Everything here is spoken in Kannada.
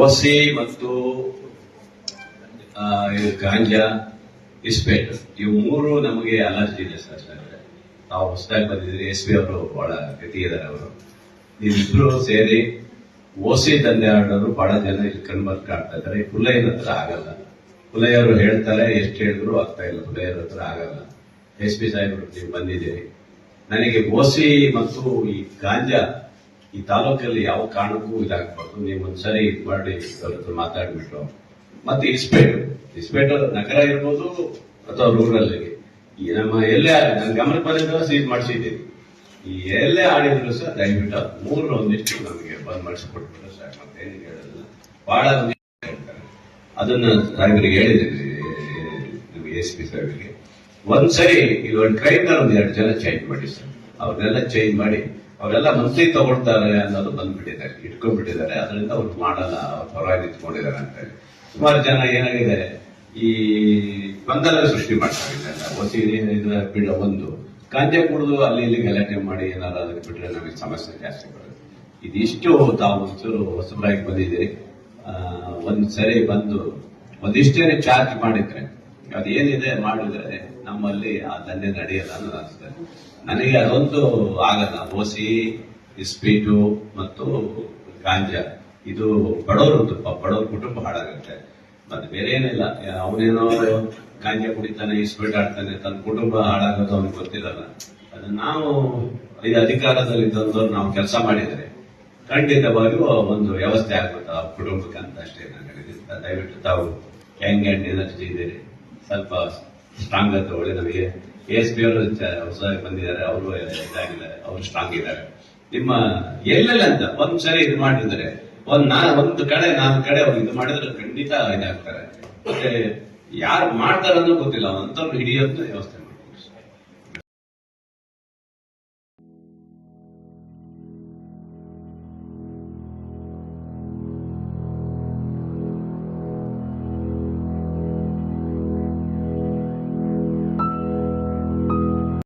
ಓಸಿ ಮತ್ತು ಗಾಂಜಾ, ಇಸ್ಪೇಟ್ ಇವು ಮೂರು ನಮಗೆ ಅಲರ್ಜಿ ಇದೆ ಸರ್. ನಾವು ಹೊಸದಾಗಿ ಬಂದಿದ್ದೀರಿ, SP ಅವರು ಬಹಳ ಗತಿ ಇದ್ದಾರೆ. ಅವರು ಇಬ್ರು ಸೇರಿ ಓಸಿ ದಂಧೆ ಆಡೋರು ಬಹಳ ಜನ ಇಲ್ಲಿ ಕನ್ವರ್ಟ್ ಆಗ್ತಾ ಇದ್ದಾರೆ. ಪುಲ್ಲಯ್ಯನ ಹತ್ರ ಆಗಲ್ಲ. ಪುಲ್ಲಯ್ಯವರು ಹೇಳ್ತಾರೆ, ಎಷ್ಟು ಹೇಳಿದ್ರು ಆಗ್ತಾ ಇಲ್ಲ. ಪುಲ್ಲಯ್ಯರ ಹತ್ರ ಆಗಲ್ಲ. SP ಸಾಹೇಬರು ನೀವು ಬಂದಿದ್ದೀರಿ. ನನಗೆ ಓಸಿ ಮತ್ತು ಈ ಗಾಂಜಾ ಈ ತಾಲೂಕಲ್ಲಿ ಯಾವ ಕಾರಣಕ್ಕೂ ಇದಾಗಬಾರ್ದು. ನೀವು ಒಂದ್ಸರಿ ಮಾಡಿ ಅವ್ರ ಹತ್ರ ಮಾತಾಡ್ಬಿಟ್ಟು, ಮತ್ತೆ ಇಸ್ಪೇಟ್ ನಗರ ಇರ್ಬೋದು ಅಥವಾ ರೂರಲ್ ಈ ನಮ್ಮ ಎಲ್ಲೇ ನನ್ನ ಗಮನಕ್ಕೆ ಬಂದಿದ್ದ ಸೀಸ್ ಮಾಡಿಸಿದ್ದೀವಿ. ಈ ಎಲ್ಲೇ ಆಡಿದ್ರು ಸಹ ದಯವಿಟ್ಟು ಮೂರು ಒಂದಿಷ್ಟು ನಮಗೆ ಬಂದ್ ಮಾಡಿಸಿಕೊಟ್ಬಿಟ್ಟು ಸರ್. ಮತ್ತೇನು ಹೇಳೋದಿಲ್ಲ. ಬಹಳ ಹೇಳ್ತಾರೆ, ಅದನ್ನ ಸಾಹೇಬರಿಗೆ ಹೇಳಿದ್ದೀವಿ, SP ಸಾಹೇಬರಿಗೆ. ಒಂದ್ಸರಿ ಒಂದು ಕ್ರೈಮ್ನ ಒಂದ್ 2 ಜನ ಚೇಂಜ್ ಮಾಡಿ ಸರ್. ಅವ್ರನ್ನೆಲ್ಲ ಚೇಂಜ್ ಮಾಡಿ ಅವರೆಲ್ಲ ಮಂತ್ಲಿ ತಗೊಳ್ತಾರೆ ಅನ್ನೋದು ಬಂದ್ಬಿಟ್ಟಿದ್ದಾರೆ, ಇಟ್ಕೊಂಡ್ಬಿಟ್ಟಿದ್ದಾರೆ. ಅದರಿಂದ ಅವ್ರು ಮಾಡಲ್ಲ, ಅವ್ರ ಪರವಾಗಿ ನಿಂತ್ಕೊಂಡಿದ್ದಾರೆ ಅಂತ ಹೇಳಿ ಸುಮಾರು ಜನ ಏನಾಗಿದೆ ಈ ಗೊಂದಲ ಸೃಷ್ಟಿ ಮಾಡ್ತಾರೆ. ಓಸಿ ಬಿಡ ಒಂದು ಗಾಂಜಾ ಕುಡಿದು ಅಲ್ಲಿ ಇಲ್ಲಿ ಗಲಾಟೆ ಮಾಡಿ ಏನಾದ್ರು ಅದಕ್ಕೆ ಬಿಟ್ರೆ ನಮಗೆ ಸಮಸ್ಯೆ ಜಾಸ್ತಿ ಬರುತ್ತೆ. ಇದಿಷ್ಟು ತಾವು ಒಂಚೂರು ಹೊಸಬರಾಗಿ ಬಂದಿದ್ದೀರಿ. ಒಂದ್ಸರಿ ಬಂದು ಒಂದಿಷ್ಟೇನೆ ಚಾರ್ಜ್ ಮಾಡಿದ್ರೆ ಅದೇನಿದೆ ಮಾಡಿದ್ರೆ ನಮ್ಮಲ್ಲಿ ಆ ದಂಧೆ ನಡೆಯಲ್ಲ ಅನ್ನೋದು ಅನಿಸ್ತದೆ ನನಗೆ. ಅದೊಂದು ಆಗಲ್ಲ. ಓಸಿ, ಇಸ್ಪೀಟು ಮತ್ತು ಗಾಂಜಾ ಇದು ಬಡವ್ರ ಕುಟುಂಬ ಹಾಳಾಗುತ್ತೆ. ಮತ್ತೆ ಬೇರೆ ಏನಿಲ್ಲ. ಅವನೇನೋ ಗಾಂಜಾ ಕುಡಿತಾನೆ, ಇಸ್ಪೀಟ್ ಆಡ್ತಾನೆ, ತನ್ನ ಕುಟುಂಬ ಹಾಳಾಗೋದು ಅವ್ನಿಗೆ ಗೊತ್ತಿರಲ್ಲ. ಅದು ನಾವು ಈ ಅಧಿಕಾರದಲ್ಲಿ ಇದ್ದವ್ರು ನಾವು ಕೆಲಸ ಮಾಡಿದರೆ ಖಂಡಿತವಾಗಿಯೂ ಒಂದು ವ್ಯವಸ್ಥೆ ಆಗುತ್ತೆ ಆ ಕುಟುಂಬಕ್ಕೆ ಅಂತ ಅಷ್ಟೇ ನನಗೆ. ದಯವಿಟ್ಟು ತಾವು ಯಂಗ್ ಅಂಡ್ ಎನರ್ಜಿ ಇದ್ದೀರಿ, ಸ್ವಲ್ಪ ಸ್ಟ್ರಾಂಗ್ ಅಂತ ಒಳ್ಳೆ. ನಮಗೆ SP ಅವರು ಹೊಸದಾಗಿ ಬಂದಿದ್ದಾರೆ, ಅವರು ಇದಾಗಿದ್ದಾರೆ, ಅವರು ಸ್ಟ್ರಾಂಗ್ ಇದ್ದಾರೆ. ನಿಮ್ಮ ಎಲ್ಲೆಲ್ಲ ಅಂತ ಒಂದ್ಸರಿ ಇದು ಮಾಡಿದ್ರೆ ಒಂದು ಕಡೆ 4 ಕಡೆ ಅವ್ರು ಇದು ಮಾಡಿದ್ರೆ ಖಂಡಿತ ಇದಾಗ್ತಾರೆ. ಮತ್ತೆ ಯಾರು ಮಾಡ್ತಾರನ್ನೋ ಗೊತ್ತಿಲ್ಲ, ಅಂತವ್ರು ಹಿಡಿಯೋದು ವ್ಯವಸ್ಥೆ